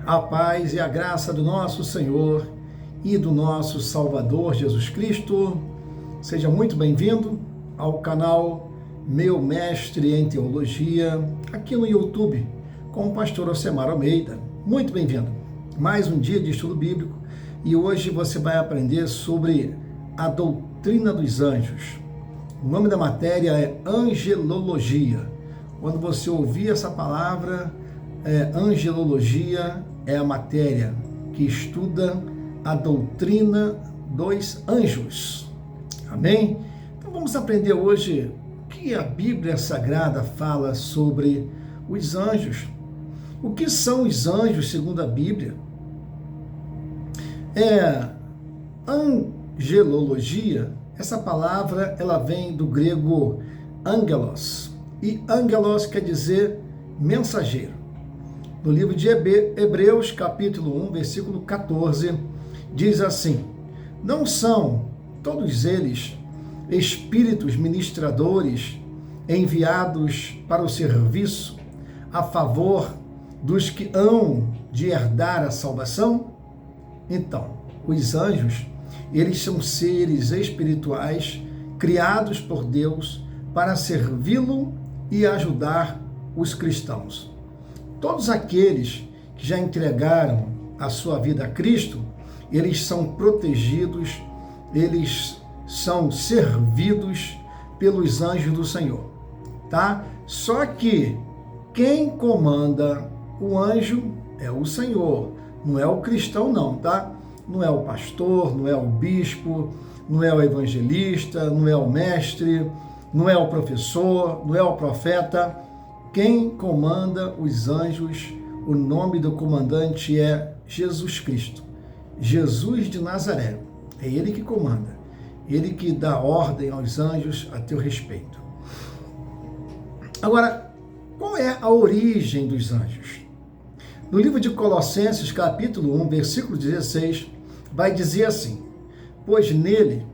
A paz e a graça do nosso Senhor e do nosso Salvador Jesus Cristo. Seja muito bem-vindo ao canal Meu Mestre em Teologia, aqui no YouTube, com o pastor Ocemar Almeida. Muito bem-vindo. Mais um dia de estudo bíblico e hoje você vai aprender sobre a doutrina dos anjos. O nome da matéria é angelologia. Quando você ouvir essa palavra, angelologia é a matéria que estuda a doutrina dos anjos. Amém? Então vamos aprender hoje o que a Bíblia Sagrada fala sobre os anjos. O que são os anjos segundo a Bíblia? Angelologia, essa palavra ela vem do grego angelos, e angelos quer dizer mensageiro. No livro de Hebreus, capítulo 1, versículo 14, diz assim: não são todos eles espíritos ministradores enviados para o serviço a favor dos que hão de herdar a salvação? Então, os anjos, eles são seres espirituais criados por Deus para servi-lo e ajudar os cristãos. Todos aqueles que já entregaram a sua vida a Cristo, eles são protegidos, eles são servidos pelos anjos do Senhor, tá? Só que quem comanda o anjo é o Senhor, não é o cristão não, tá? Não é o pastor, não é o bispo, não é o evangelista, não é o mestre, não é o professor, não é o profeta. Quem comanda os anjos, o nome do comandante é Jesus Cristo, Jesus de Nazaré. É Ele que comanda, Ele que dá ordem aos anjos a teu respeito. Agora, qual é a origem dos anjos? No livro de Colossenses, capítulo 1, versículo 16, vai dizer assim: pois nele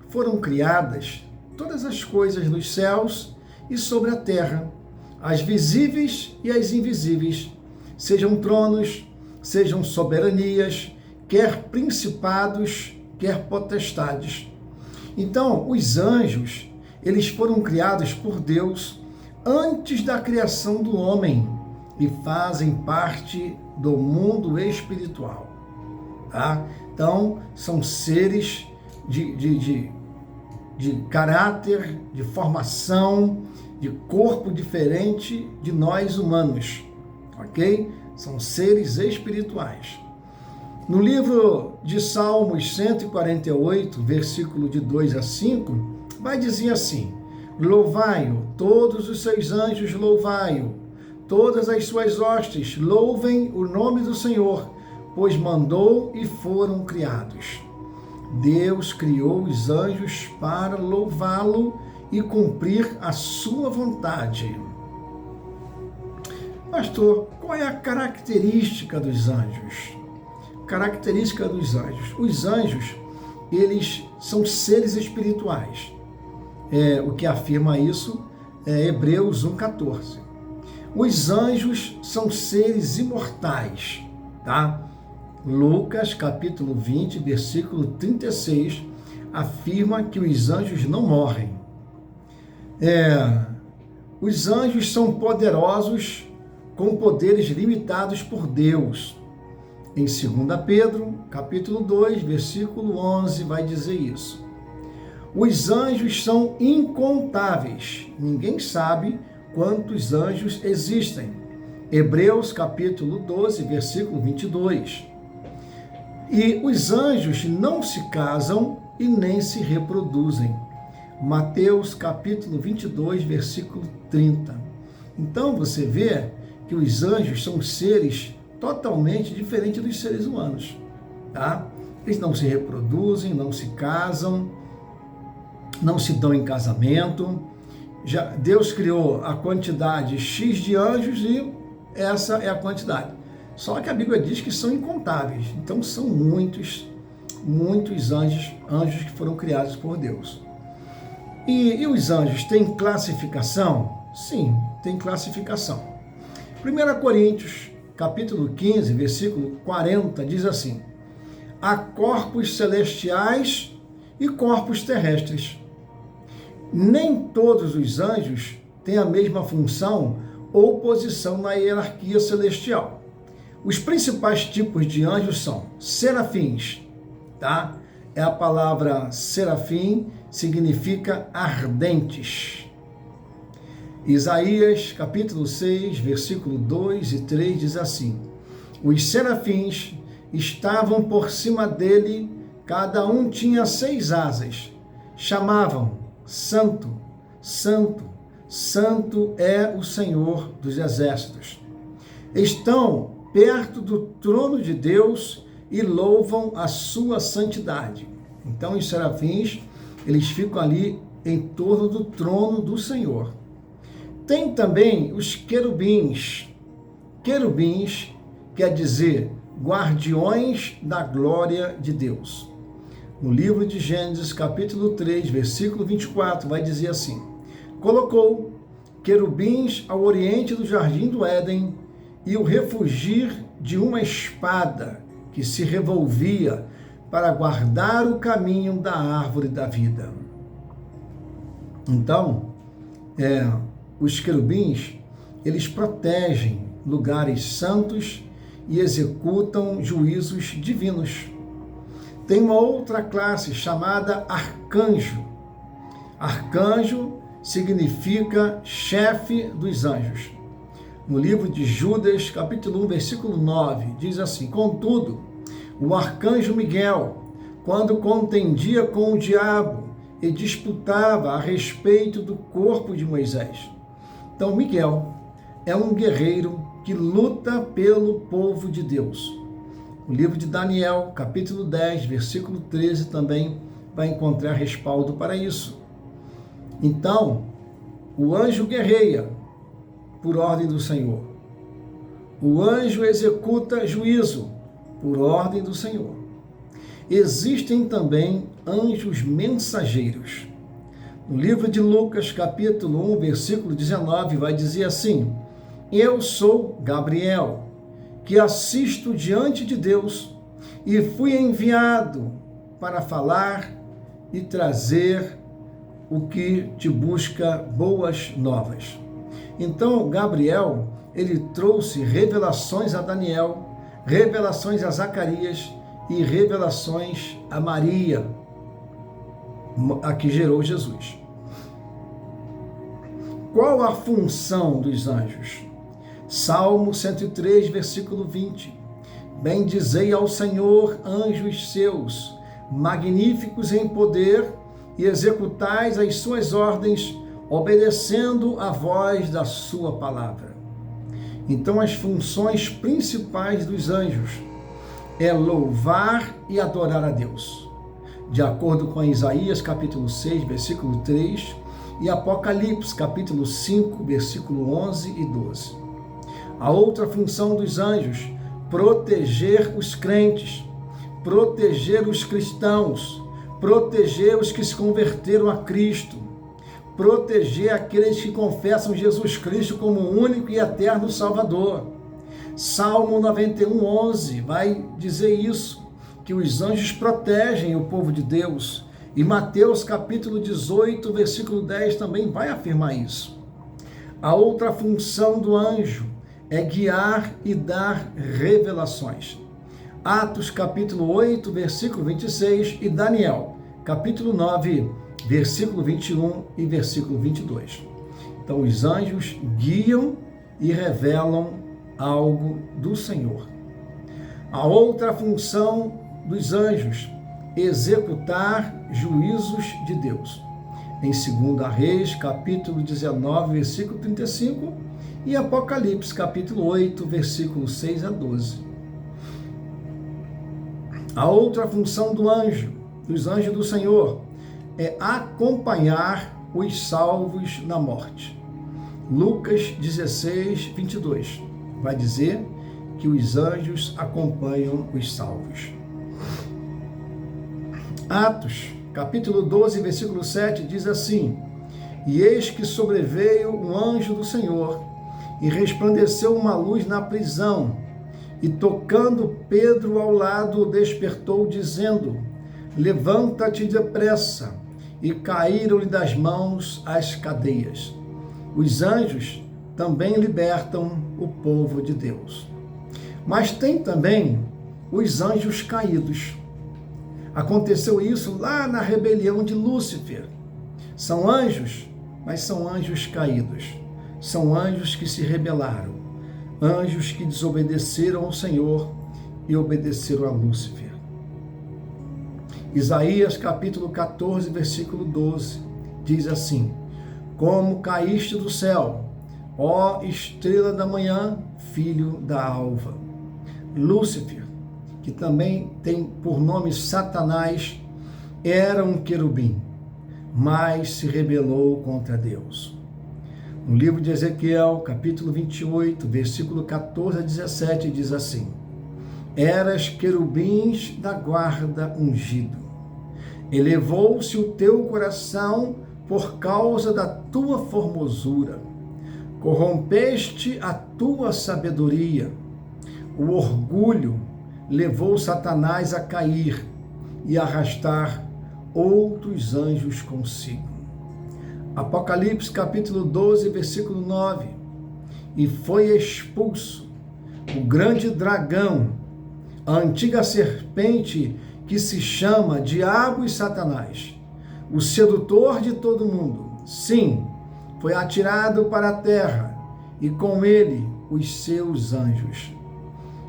foram criadas todas as coisas nos céus e sobre a terra, as visíveis e as invisíveis, sejam tronos, sejam soberanias, quer principados, quer potestades. Então, os anjos, eles foram criados por Deus antes da criação do homem e fazem parte do mundo espiritual, tá? Então, são seres de caráter, de formação, de corpo diferente de nós humanos, ok? São seres espirituais. No livro de Salmos 148, versículo de 2 a 5, vai dizer assim: louvai-o, todos os seus anjos louvai-o, todas as suas hostes louvem o nome do Senhor, pois mandou e foram criados. Deus criou os anjos para louvá-lo e cumprir a sua vontade. Pastor, qual é a característica dos anjos? Característica dos anjos. Os anjos, eles são seres espirituais. O que afirma isso é Hebreus 1,14. Os anjos são seres imortais, tá? Lucas, capítulo 20, versículo 36, afirma que os anjos não morrem. Os anjos são poderosos, com poderes limitados por Deus. Em 2 Pedro, capítulo 2, versículo 11, vai dizer isso. Os anjos são incontáveis. Ninguém sabe quantos anjos existem. Hebreus, capítulo 12, versículo 22. E os anjos não se casam e nem se reproduzem. Mateus, capítulo 22, versículo 30. Então, você vê que os anjos são seres totalmente diferentes dos seres humanos, tá? Eles não se reproduzem, não se casam, não se dão em casamento. Deus criou a quantidade X de anjos e essa é a quantidade. Só que a Bíblia diz que são incontáveis. Então, são muitos anjos que foram criados por Deus. E os anjos têm classificação? Sim, tem classificação. 1 Coríntios, capítulo 15, versículo 40, diz assim: há corpos celestiais e corpos terrestres. Nem todos os anjos têm a mesma função ou posição na hierarquia celestial. Os principais tipos de anjos são serafins, tá? É a palavra serafim, significa ardentes. Isaías, capítulo 6, versículo 2 e 3 diz assim: os serafins estavam por cima dele, cada um tinha 6 asas. Chamavam: Santo, Santo, Santo é o Senhor dos Exércitos. Estão perto do trono de Deus e louvam a sua santidade. Então os serafins, eles ficam ali em torno do trono do Senhor. Tem também os querubins. Querubins quer dizer guardiões da glória de Deus. No livro de Gênesis, capítulo 3, versículo 24, vai dizer assim: colocou querubins ao oriente do jardim do Éden e o refugir de uma espada que se revolvia para guardar o caminho da árvore da vida. Então, os querubins, eles protegem lugares santos e executam juízos divinos. Tem uma outra classe chamada arcanjo. Arcanjo significa chefe dos anjos. No livro de Judas, capítulo 1, versículo 9, diz assim: contudo, o arcanjo Miguel, quando contendia com o diabo e disputava a respeito do corpo de Moisés. Então, Miguel é um guerreiro que luta pelo povo de Deus. O livro de Daniel, capítulo 10, versículo 13, também vai encontrar respaldo para isso. Então, o anjo guerreia por ordem do Senhor. O anjo executa juízo por ordem do Senhor. Existem também anjos mensageiros. No livro de Lucas, capítulo 1, versículo 19, vai dizer assim: eu sou Gabriel, que assisto diante de Deus e fui enviado para falar e trazer o que te busca boas novas. Então, Gabriel, ele trouxe revelações a Daniel, revelações a Zacarias e revelações a Maria, a que gerou Jesus. Qual a função dos anjos? Salmo 103, versículo 20. Bendizei ao Senhor, anjos seus, magníficos em poder, e executais as suas ordens, obedecendo a voz da sua palavra. Então, as funções principais dos anjos é louvar e adorar a Deus, de acordo com Isaías, capítulo 6, versículo 3, e Apocalipse, capítulo 5, versículo 11 e 12. A outra função dos anjos: proteger os crentes, proteger os cristãos, proteger os que se converteram a Cristo, proteger aqueles que confessam Jesus Cristo como o único e eterno Salvador. Salmo 91, 11 vai dizer isso, que os anjos protegem o povo de Deus. E Mateus capítulo 18, versículo 10 também vai afirmar isso. A outra função do anjo é guiar e dar revelações. Atos capítulo 8, versículo 26 e Daniel capítulo 9, versículo 21 e versículo 22. Então, os anjos guiam e revelam algo do Senhor. A outra função dos anjos: executar juízos de Deus. Em 2 Reis, capítulo 19, versículo 35, e Apocalipse, capítulo 8, versículos 6 a 12. A outra função dos anjos do Senhor, é acompanhar os salvos na morte. Lucas 16, 22, vai dizer que os anjos acompanham os salvos. Atos, capítulo 12, versículo 7, diz assim: e eis que sobreveio um anjo do Senhor, e resplandeceu uma luz na prisão, e tocando Pedro ao lado, o despertou, dizendo: levanta-te depressa. E caíram-lhe das mãos as cadeias. Os anjos também libertam o povo de Deus. Mas tem também os anjos caídos. Aconteceu isso lá na rebelião de Lúcifer. São anjos, mas são anjos caídos. São anjos que se rebelaram. Anjos que desobedeceram ao Senhor e obedeceram a Lúcifer. Isaías capítulo 14, versículo 12, diz assim: como caíste do céu, ó estrela da manhã, filho da alva. Lúcifer, que também tem por nome Satanás, era um querubim, mas se rebelou contra Deus. No livro de Ezequiel, capítulo 28, versículo 14 a 17, diz assim: eras querubins da guarda ungido. Elevou-se o teu coração por causa da tua formosura. Corrompeste a tua sabedoria. O orgulho levou Satanás a cair e arrastar outros anjos consigo. Apocalipse capítulo 12, versículo 9. E foi expulso o grande dragão, a antiga serpente que se chama Diabo e Satanás, o sedutor de todo mundo. Sim, foi atirado para a terra, e com ele os seus anjos.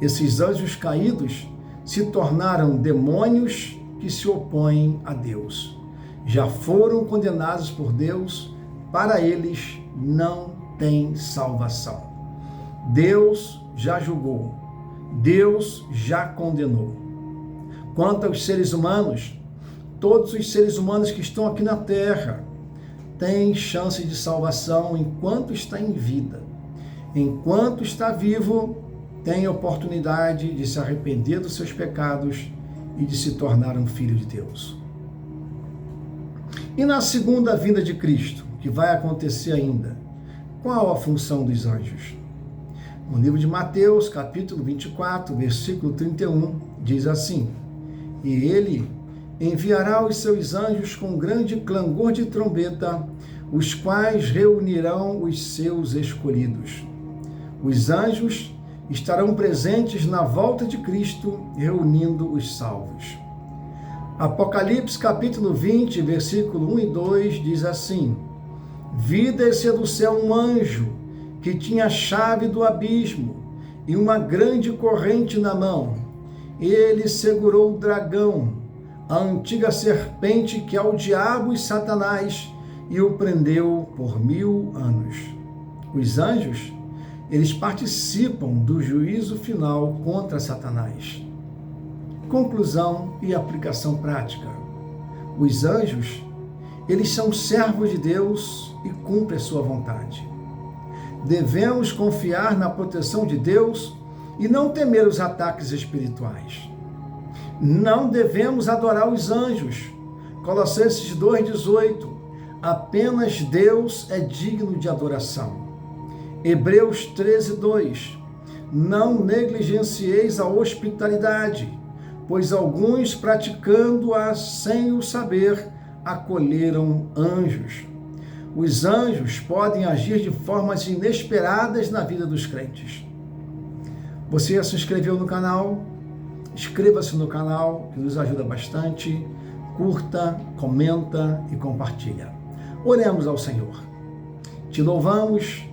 Esses anjos caídos se tornaram demônios que se opõem a Deus. Já foram condenados por Deus, para eles não tem salvação. Deus já julgou, Deus já condenou. Quanto aos seres humanos, todos os seres humanos que estão aqui na Terra têm chance de salvação enquanto está em vida. Enquanto está vivo, tem oportunidade de se arrepender dos seus pecados e de se tornar um filho de Deus. E na segunda vinda de Cristo, que vai acontecer ainda, qual a função dos anjos? No livro de Mateus, capítulo 24, versículo 31, diz assim: e ele enviará os seus anjos com grande clangor de trombeta, os quais reunirão os seus escolhidos. Os anjos estarão presentes na volta de Cristo, reunindo os salvos. Apocalipse capítulo 20, versículo 1 e 2 diz assim: vi descer do céu um anjo que tinha a chave do abismo e uma grande corrente na mão. Ele segurou o dragão, a antiga serpente que é o diabo e Satanás, e o prendeu por 1000 anos. Os anjos, eles participam do juízo final contra Satanás. Conclusão e aplicação prática. Os anjos, eles são servos de Deus e cumprem a sua vontade. Devemos confiar na proteção de Deus e não temer os ataques espirituais. Não devemos adorar os anjos. Colossenses 2,18. Apenas Deus é digno de adoração. Hebreus 13:2. Não negligencieis a hospitalidade, pois alguns, praticando-a sem o saber, acolheram anjos. Os anjos podem agir de formas inesperadas na vida dos crentes. Você já se inscreveu no canal? Inscreva-se no canal, que nos ajuda bastante. Curta, comenta e compartilha. Oremos ao Senhor. Te louvamos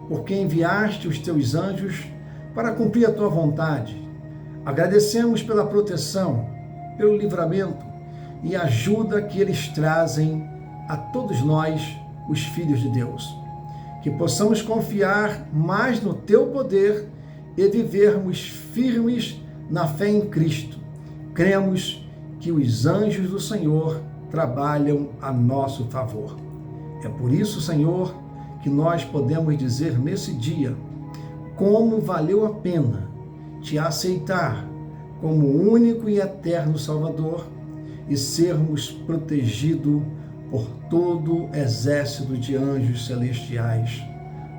porque enviaste os teus anjos para cumprir a tua vontade. Agradecemos pela proteção, pelo livramento e ajuda que eles trazem a todos nós, os filhos de Deus. Que possamos confiar mais no teu poder e vivermos firmes na fé em Cristo. Cremos que os anjos do Senhor trabalham a nosso favor. É por isso, Senhor, que nós podemos dizer nesse dia como valeu a pena te aceitar como único e eterno Salvador e sermos protegidos por todo o exército de anjos celestiais,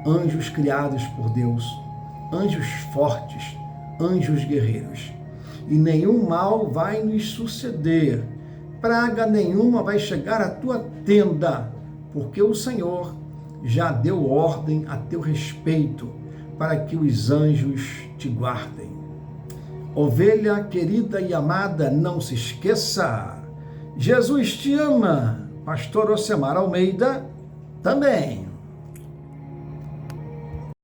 anjos criados por Deus, anjos fortes, anjos guerreiros. E nenhum mal vai nos suceder, praga nenhuma vai chegar à tua tenda, porque o Senhor já deu ordem a teu respeito para que os anjos te guardem. Ovelha querida e amada, não se esqueça, Jesus te ama. Pastor Ocemar Almeida também.